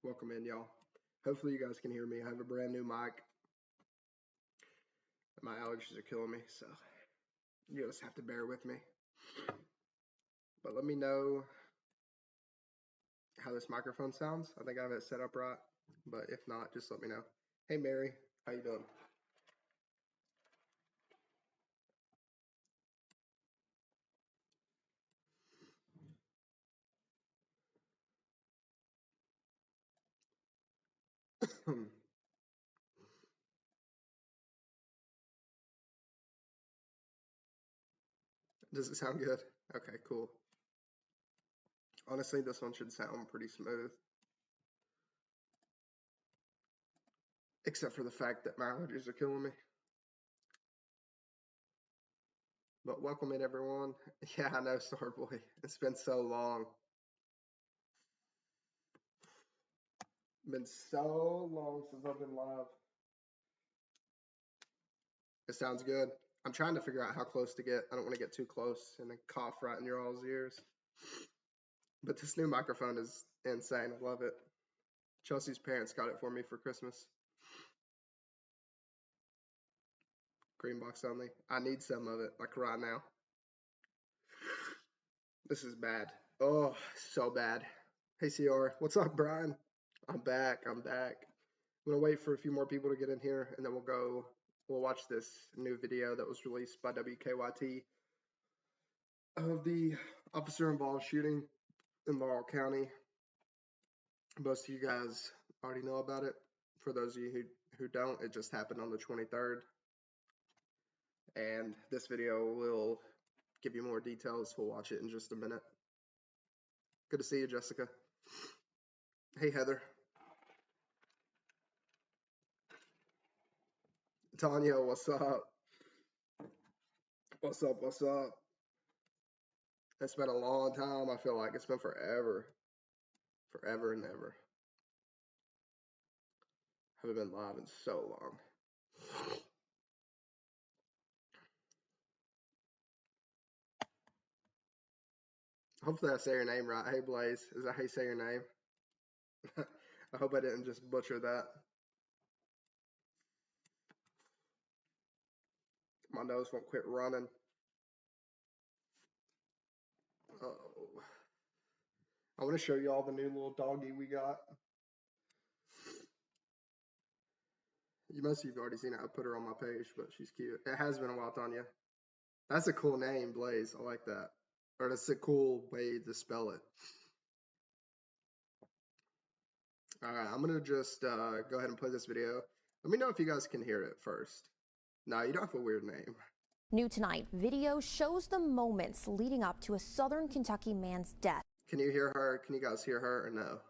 Welcome in, y'all. Hopefully you guys can hear me. I have a brand new mic. My allergies are killing me, so you just have to bear with me. But let me know how this microphone sounds. I think I have it set up right, but if not, just let me know. Hey, Mary, how you doing? Does it sound good? Okay, cool. Honestly, this one should sound pretty smooth. Except for the fact that my allergies are killing me. But welcome in, everyone. Yeah, I know, Starboy. It's been so long. Been so long since I've been live. It sounds good. I'm trying to figure out how close to get. I don't want to get too close and then cough right in your all's ears. But this new microphone is insane. I love it. Chelsea's parents got it for me for Christmas. Green box only. I need some of it, like right now. This is bad. Oh, so bad. Hey, CR. What's up, Brian? I'm back. I'm back. I'm going to wait for a few more people to get in here, and then we'll watch this new video that was released by WKYT of the officer-involved shooting in Laurel County. Most of you guys already know about it. For those of you who don't, it just happened on the 23rd. And this video will give you more details. We'll watch it in just a minute. Good to see you, Jessica. Hey, Heather. Tanya, what's up? What's up? What's up? It's been a long time. I feel like it's been forever. Forever and ever. Haven't been live in so long. Hopefully I say your name right. Hey, Blaze. Is that how you say your name? I hope I didn't just butcher that. My nose won't quit running. Oh. I want to show you all the new little doggy we got. You must have already seen it. I put her on my page, but she's cute. It has been a while, Tanya. That's a cool name, Blaze. I like that. Or that's a cool way to spell it. All right, I'm going to just go ahead and play this video. Let me know if you guys can hear it first. No, you don't have a weird name. New tonight, video shows the moments leading up to a Southern Kentucky man's death. Can you hear her? Can you guys hear her or no?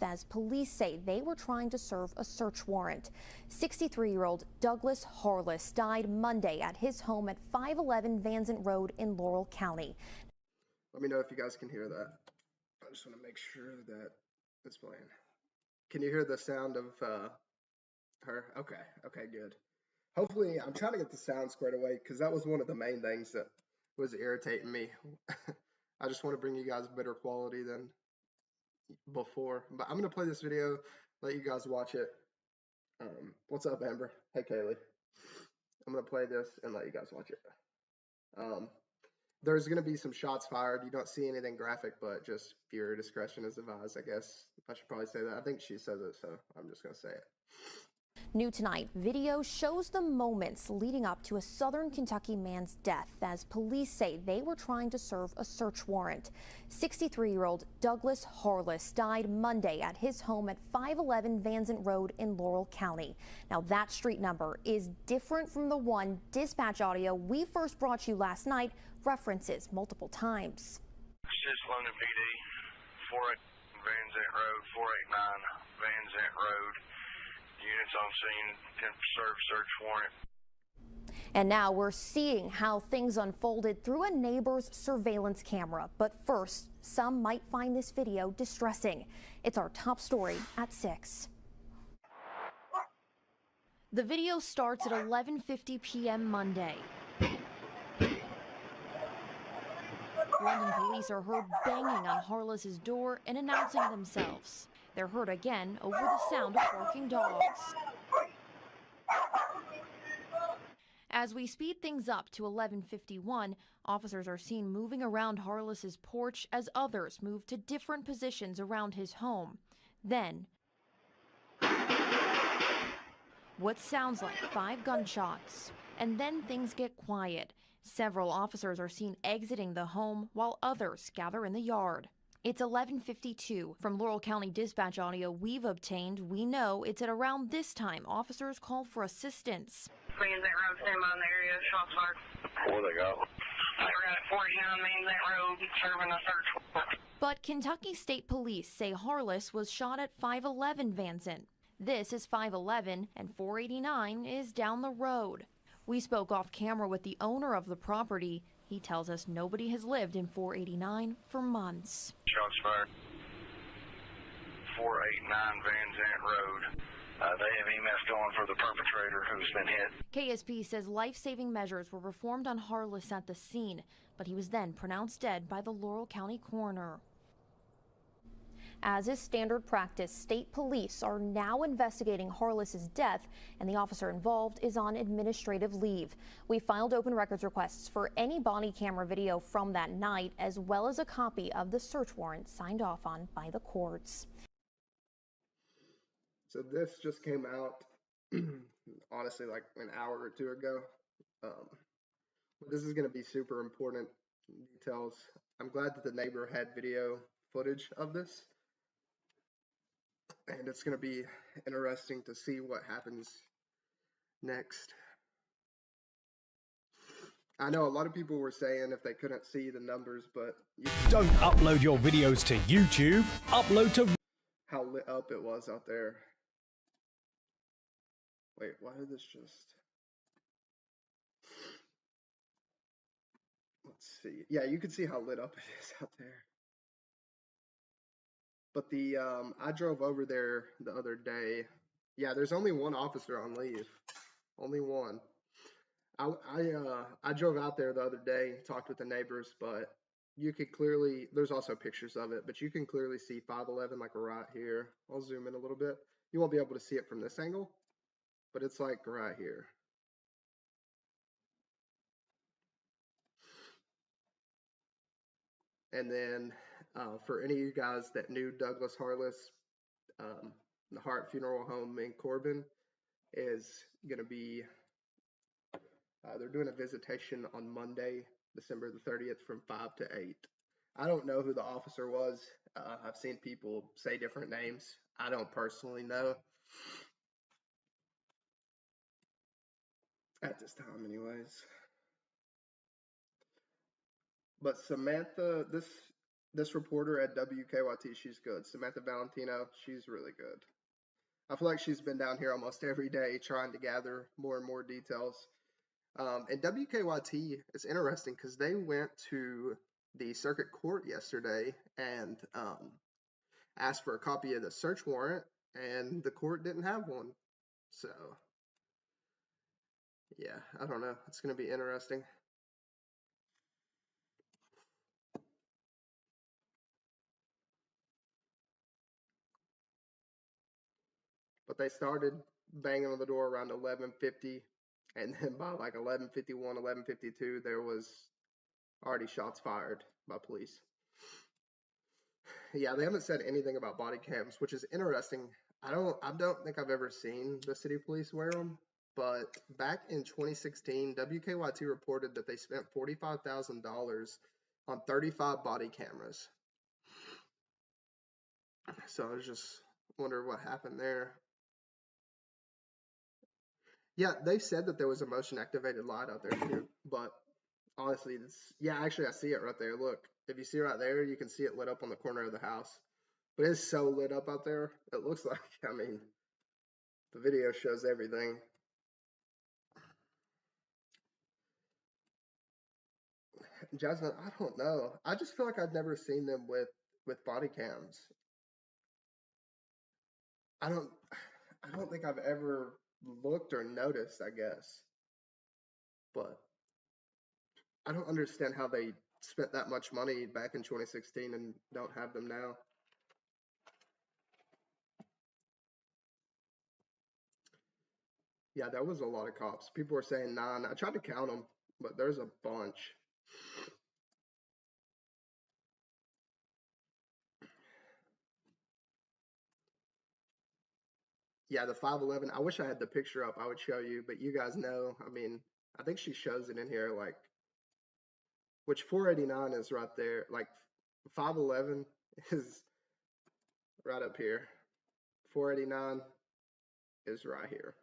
As police say they were trying to serve a search warrant. 63-year-old Douglas Harless died Monday at his home at 511 Vanzant Road in Laurel County. Let me know if you guys can hear that. I just want to make sure that it's playing. Can you hear the sound of her? Okay, good. Hopefully, I'm trying to get the sound squared away because that was one of the main things that was irritating me. I just want to bring you guys better quality than before. But I'm going to play this video, let you guys watch it. What's up, Amber? Hey, Kaylee. I'm going to play this and let you guys watch it. There's going to be some shots fired. You don't see anything graphic, but just viewer discretion is advised, I guess. I should probably say that. I think she says it, so I'm just going to say it. New tonight, video shows the moments leading up to a Southern Kentucky man's death as police say they were trying to serve a search warrant. 63-year-old Douglas Harless died Monday at his home at 511 Vanzant Road in Laurel County. Now that street number is different from the one dispatch audio we first brought you last night references multiple times. This is London PD, 48 Vanzant Road, 489 Vanzant Road. Units on scene can serve search warrant. And now we're seeing how things unfolded through a neighbor's surveillance camera. But first, some might find this video distressing. It's our top story at 6. The video starts at 11:50 p.m. Monday. One Responding police are heard banging on Harless's door and announcing themselves. They're heard again over the sound of barking dogs. As we speed things up to 11:51, officers are seen moving around Harless's porch as others move to different positions around his home. Then, what sounds like 5 gunshots. And then things get quiet. Several officers are seen exiting the home while others gather in the yard. It's 11:52. From Laurel County Dispatch audio we've obtained, we know it's at around this time officers call for assistance. Van Zant Road, stand by in the area, shots fired. Where they go? They were at 49 Van Zant Road, serving a search warrant. But Kentucky State Police say Harless was shot at 511 Van Zant. This is 511 and 489 is down the road. We spoke off camera with the owner of the property. He tells us nobody has lived in 489 for months. Shots fired. 489 Van Zant Road. They have EMS going for the perpetrator who's been hit. KSP says life-saving measures were performed on Harless at the scene, but he was then pronounced dead by the Laurel County coroner. As is standard practice, state police are now investigating Harless's death, and the officer involved is on administrative leave. We filed open records requests for any body camera video from that night, as well as a copy of the search warrant signed off on by the courts. So this just came out, honestly, like an hour or two ago. This is going to be super important details. I'm glad that the neighbor had video footage of this. And it's going to be interesting to see what happens next. I know a lot of people were saying if they couldn't see the numbers, but don't upload your videos to YouTube. Upload to how lit up it was out there. Wait, why did this just... Let's see. Yeah, you can see how lit up it is out there. But the I drove over there the other day. Yeah, there's only one officer on leave. Only one. I drove out there the other day, talked with the neighbors, but you could clearly, there's also pictures of it, but you can clearly see 511 like right here. I'll zoom in a little bit. You won't be able to see it from this angle, but it's like right here. And then for any of you guys that knew Douglas Harless, the Hart Funeral Home in Corbin is going to be, they're doing a visitation on Monday, December the 30th from 5 to 8. I don't know who the officer was. I've seen people say different names. I don't personally know. At this time anyways. But Samantha, this reporter at WKYT, she's good. Samantha Valentino, she's really good. I feel like she's been down here almost every day trying to gather more and more details. And WKYT is interesting because they went to the circuit court yesterday and asked for a copy of the search warrant, and the court didn't have one. So, yeah, I don't know. It's going to be interesting. But they started banging on the door around 11:50, and then by like 11:51, 11:52, there was already shots fired by police. Yeah, they haven't said anything about body cams, which is interesting. I don't think I've ever seen the city police wear them, but back in 2016, WKYT reported that they spent $45,000 on 35 body cameras. So I was just wondering what happened there. Yeah, they said that there was a motion activated light out there too, but honestly, yeah, actually I see it right there. Look, if you see right there, you can see it lit up on the corner of the house. But it's so lit up out there, it looks like, I mean, the video shows everything. Jasmine, I don't know. I just feel like I've never seen them with body cams. I don't think I've ever looked or noticed, I guess. But I don't understand how they spent that much money back in 2016 and don't have them now. Yeah, there was a lot of cops. People were saying 9. I tried to count them, but there's a bunch. Yeah, the 511. I wish I had the picture up. I would show you, but you guys know. I mean, I think she shows it in here, like, which 489 is right there. Like, 511 is right up here. 489 is right here.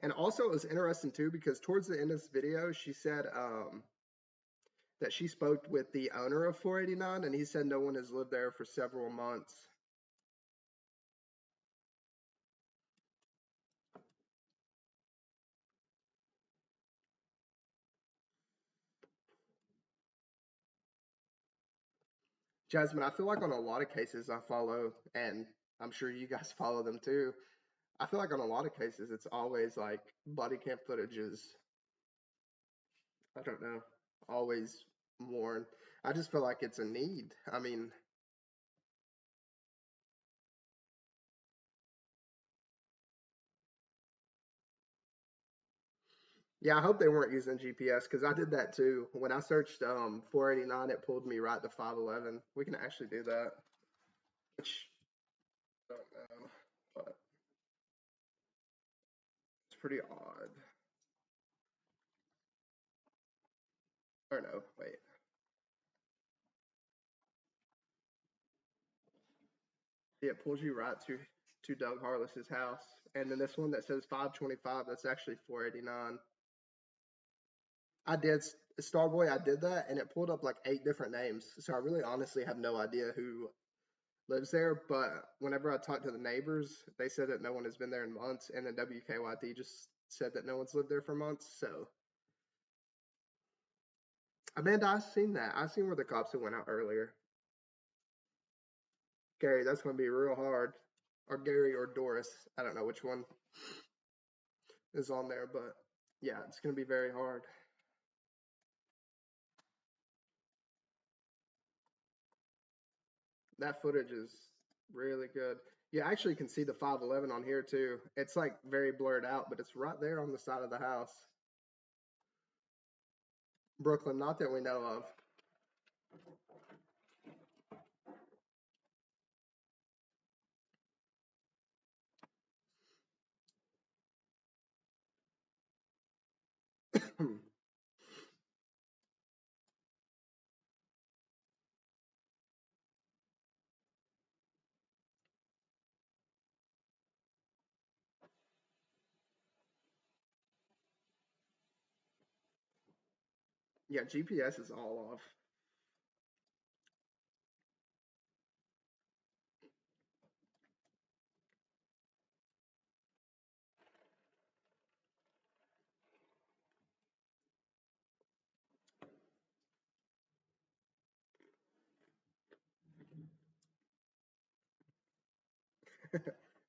And also, it was interesting too because towards the end of this video, she said that she spoke with the owner of 489, and he said no one has lived there for several months. Jasmine, I feel like on a lot of cases I follow, and I'm sure you guys follow them too. I feel like on a lot of cases, it's always like body cam footage is, I don't know, always worn. I just feel like it's a need. I mean, yeah, I hope they weren't using GPS because I did that too. When I searched 489, it pulled me right to 511. We can actually do that, which I don't know, but it's pretty odd. Or no, wait. Yeah, it pulls you right to Doug Harless's house. And then this one that says 525, that's actually 489. I did, Starboy, I did that, and it pulled up like 8 different names. So I really honestly have no idea who lives there. But whenever I talked to the neighbors, they said that no one has been there in months. And then WKYT just said that no one's lived there for months. So, Amanda, I've seen that. I've seen where the cops had went out earlier. Gary, that's going to be real hard. Or Gary or Doris. I don't know which one is on there, but yeah, it's going to be very hard. That footage is really good. You actually can see the 511 on here too. It's like very blurred out, but it's right there on the side of the house. Brooklyn, not that we know of. Yeah, GPS is all off.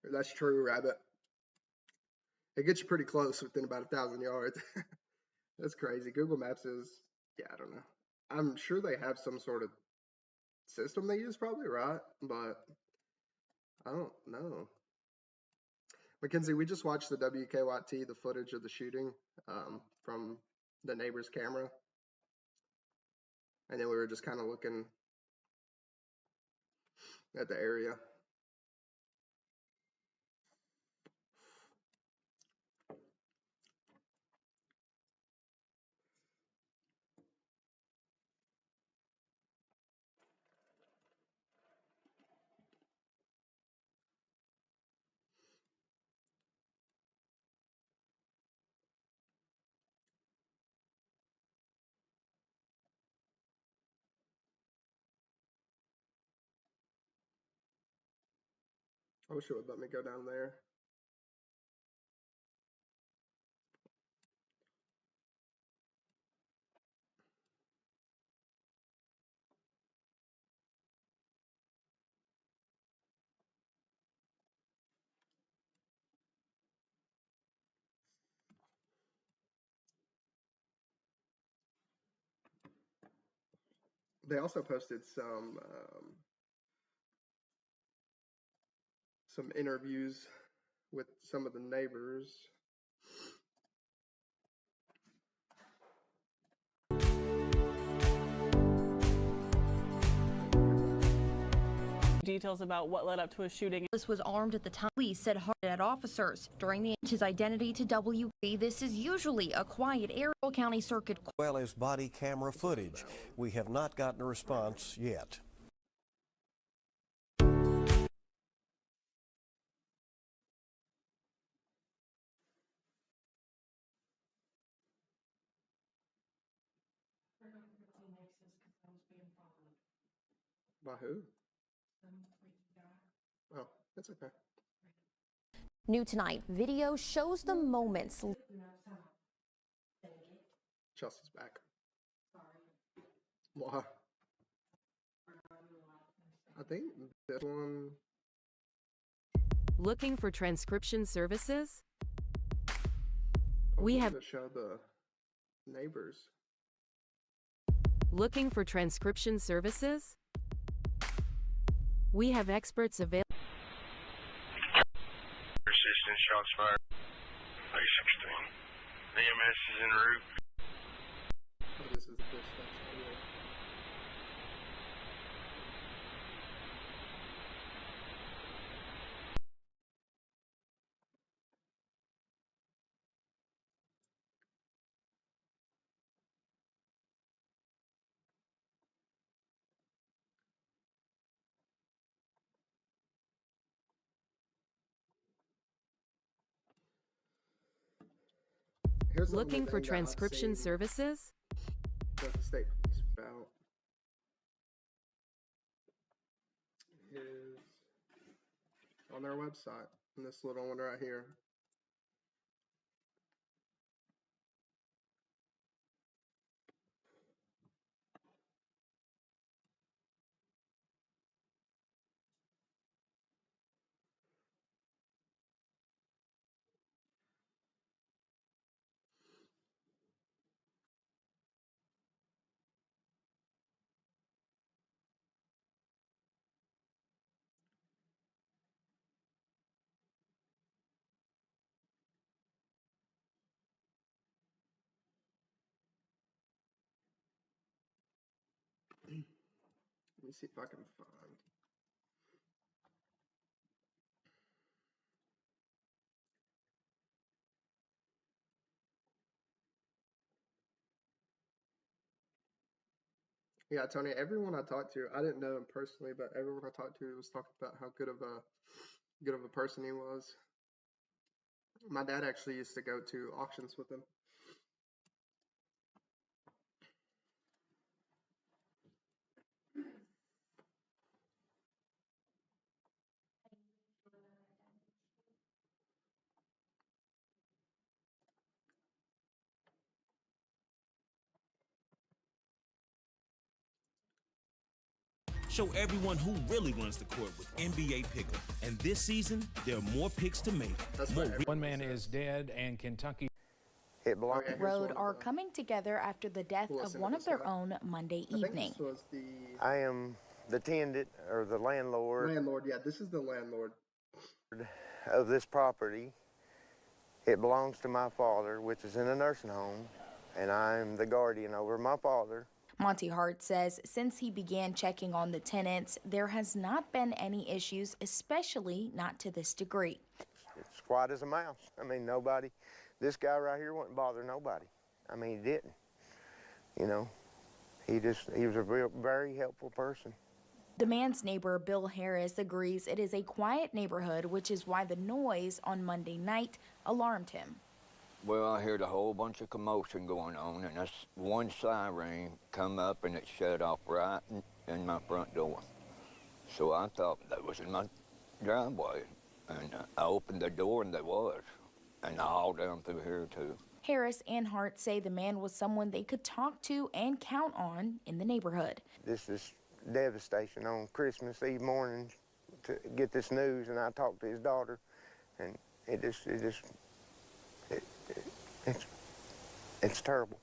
That's true, Rabbit. It gets you pretty close within about 1,000 yards. That's crazy. Google Maps is, yeah, I don't know. I'm sure they have some sort of system they use, probably, right? But I don't know. Mackenzie, we just watched the WKYT, the footage of the shooting from the neighbor's camera. And then we were just kind of looking at the area. I wish it would let me go down there. They also posted some interviews with some of the neighbors. Details about what led up to a shooting. This was armed at the time. Police said Hart at officers during his identity to WB. This is usually a quiet area. County Circuit. Well as body camera footage. We have not gotten a response yet. By who? Oh, that's okay. New tonight, video shows the moments. Chelsea's back. Why? I think this one. Looking for transcription services? Oh, We have to show the neighbors. Looking for transcription services? We have experts available. Assistance, shots fired. 816. EMS is en route. Oh, this is the dispatch. Anyway. Here's Looking for thing that I've transcription seen services? that the state police about is on their website, in this little one right here. Let me see if I can find. Yeah, Tony, everyone I talked to, I didn't know him personally, but everyone I talked to was talking about how good of a person he was. My dad actually used to go to auctions with him. Show everyone who really runs the court with NBA Pick'em. And this season, there are more picks to make. That's More right. One man is dead, and Kentucky. It belongs Okay, here's Road one of are the- coming together after the death We'll of listen to one of this their guy. own Monday I think evening. this was the I am the tenant or the landlord landlord. Yeah, this is the landlord. of this property. It belongs to my father, which is in a nursing home, and I'm the guardian over my father. Monty Hart says since he began checking on the tenants, there has not been any issues, especially not to this degree. It's quiet as a mouse. I mean, nobody, this guy right here wouldn't bother nobody. I mean, he didn't. You know, he was a very helpful person. The man's neighbor, Bill Harris, agrees it is a quiet neighborhood, which is why the noise on Monday night alarmed him. Well, I heard a whole bunch of commotion going on, and this one siren come up and it shut off right in my front door. So I thought that was in my driveway, and I opened the door and there was, and I hauled down through here too. Harris and Hart say the man was someone they could talk to and count on in the neighborhood. This is devastation on Christmas Eve morning to get this news, and I talked to his daughter, and it's terrible.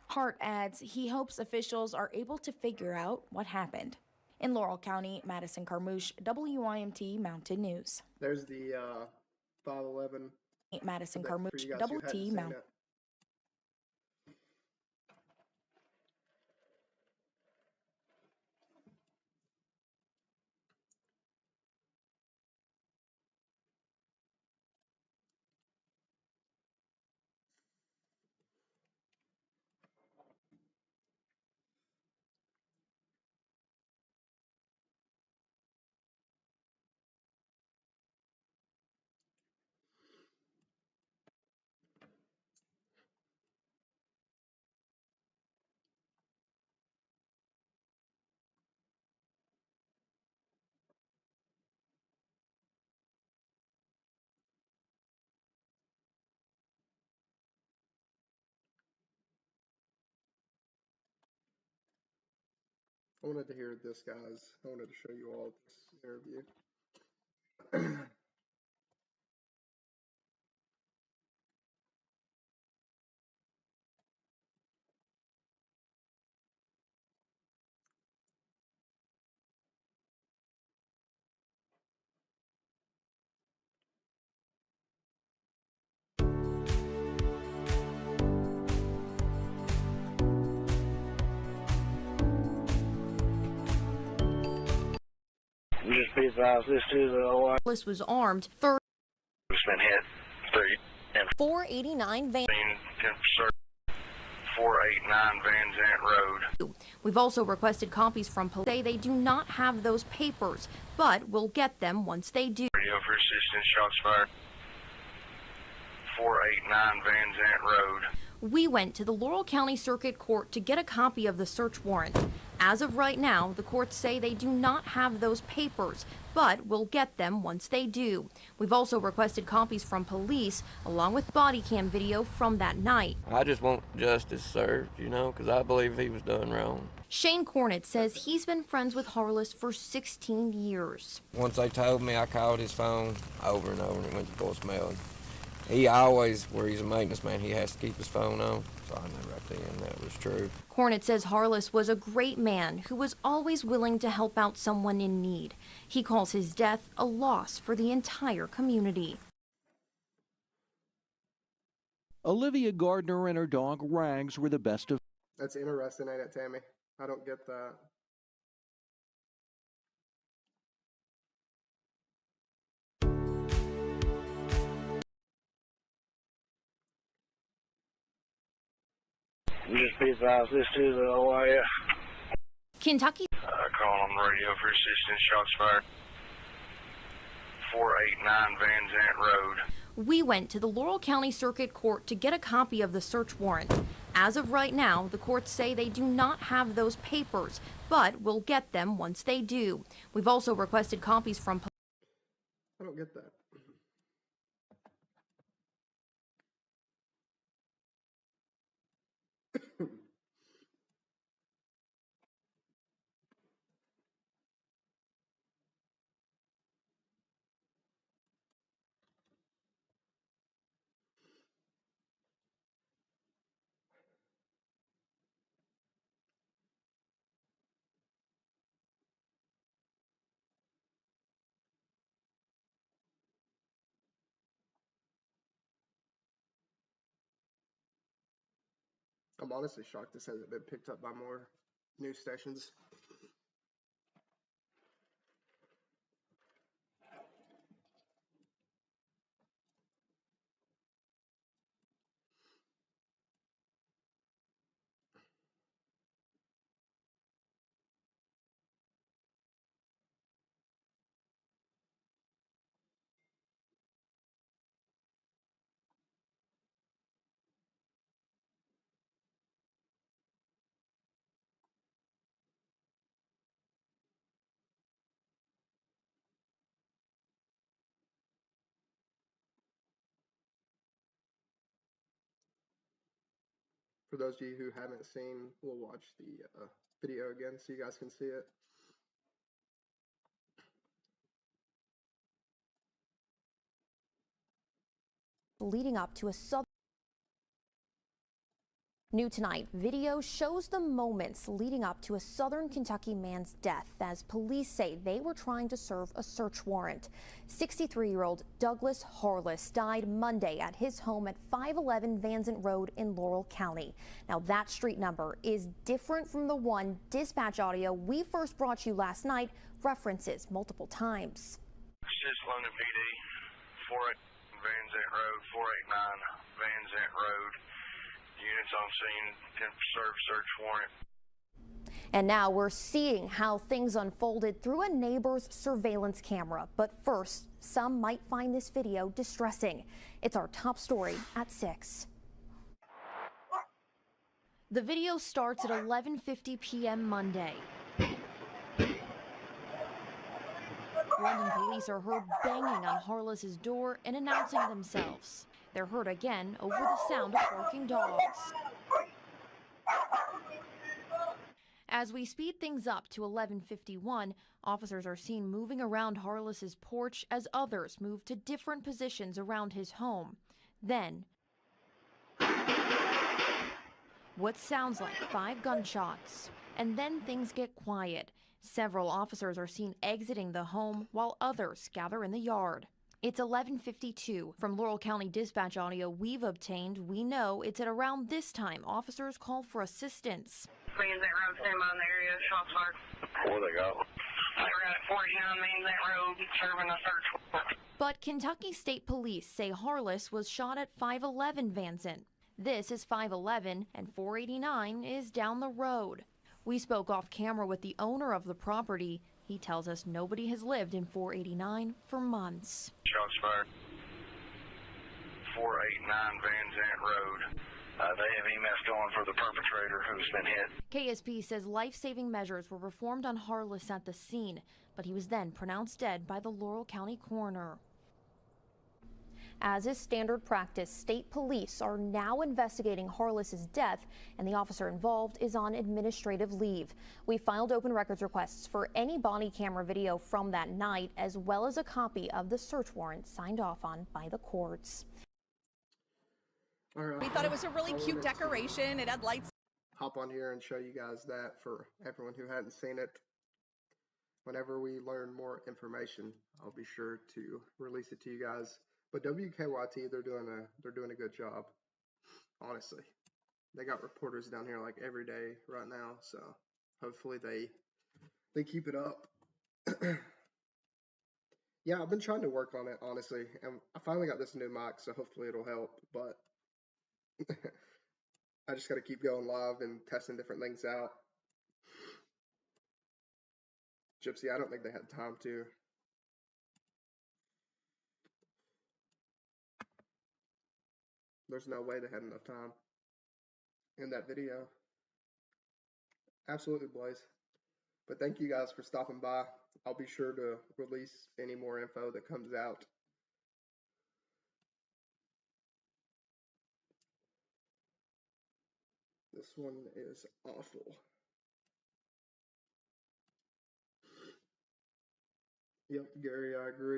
Hart adds he hopes officials are able to figure out what happened. In Laurel County, Madison Carmouche, WYMT Mountain News. There's the 511 Madison for Carmouche, you guys who hadn't WT seen Mountain. it. I wanted to hear this, guys. I wanted to show you all this interview. Just be advised, this is a This was armed. Third. It's been hit. 489 Van. 489 Van Zant Road. We've also requested copies from police. Say they do not have those papers, but we'll get them once they do. Radio for assistance, shots fired. 489 Van Zant Road. We went to the Laurel County Circuit Court to get a copy of the search warrant. As of right now, the courts say they do not have those papers, but we'll get them once they do. We've also requested copies from police, along with body cam video from that night. I just want justice served, you know, because I believe he was done wrong. Shane Cornett says he's been friends with Harless for 16 years. Once they told me, I called his phone over and over, and it went to voicemail. He always, where he's a maintenance man, he has to keep his phone on. So I knew right then that was true. Cornett says Harless was a great man who was always willing to help out someone in need. He calls his death a loss for the entire community. Olivia Gardner and her dog Rags were the best of. That's interesting, ain't it, Tammy? I don't get that. Just be advised, this is a OIF. Kentucky. Calling on the radio for assistance, shots fired. 489 Van Zant Road. We went to the Laurel County Circuit Court to get a copy of the search warrant. As of right now, the courts say they do not have those papers, but we'll get them once they do. We've also requested copies from police. I don't get that. I'm honestly shocked this hasn't been picked up by more news stations. For those of you who haven't seen, we'll watch the video again so you guys can see it. Leading up to a southern New tonight, video shows the moments leading up to a Southern Kentucky man's death as police say they were trying to serve a search warrant. 63-year-old Douglas Harless died Monday at his home at 511 Vanzant Road in Laurel County. Now that street number is different from the one dispatch audio we first brought you last night references multiple times. London PD, 48 Vanzant Road, 489 Vanzant Road. Units on scene and serve search warrant. And now we're seeing how things unfolded through a neighbor's surveillance camera. But first, some might find this video distressing. It's our top story at 6. The video starts at 11:50 p.m. Monday. London police are heard banging on Harless's door and announcing themselves. They're heard again over the sound of barking dogs. As we speed things up to 11:51, officers are seen moving around Harless's porch as others move to different positions around his home. Then, what sounds like 5 gunshots. And then things get quiet. Several officers are seen exiting the home while others gather in the yard. It's 11:52. From Laurel County dispatch audio we've obtained, we know it's at around this time officers call for assistance. Vanzant Road, stand by in the area, shots fired. Where they go? They were at 49 Vanzant Road, serving a search warrant. But Kentucky State Police say Harless was shot at 511 Vanzant. This is 511 and 489 is down the road. We spoke off camera with the owner of the property. He tells us nobody has lived in 489 for months. Shots fired. 489 Vanzant Road. They have EMS going for the perpetrator who's been hit. KSP says life-saving measures were performed on Harless at the scene, but he was then pronounced dead by the Laurel County coroner. As is standard practice, state police are now investigating Harless's death, and the officer involved is on administrative leave. We filed open records requests for any body camera video from that night, as well as a copy of the search warrant signed off on by the courts. All right. We thought it was a really cute decoration. It had lights. Hop on here and show you guys that for everyone who hadn't seen it. Whenever we learn more information, I'll be sure to release it to you guys. But WKYT, they're doing a good job. Honestly, they got reporters down here like every day right now, so hopefully they keep it up. Yeah, I've been trying to work on it, honestly, and I finally got this new mic, so hopefully it'll help. But I just got to keep going live and testing different things out. Gypsy, I don't think they had time to. There's no way they had enough time in that video. Absolutely, Blaze. But thank you guys for stopping by. I'll be sure to release any more info that comes out. This one is awful. Yep, Gary, I agree.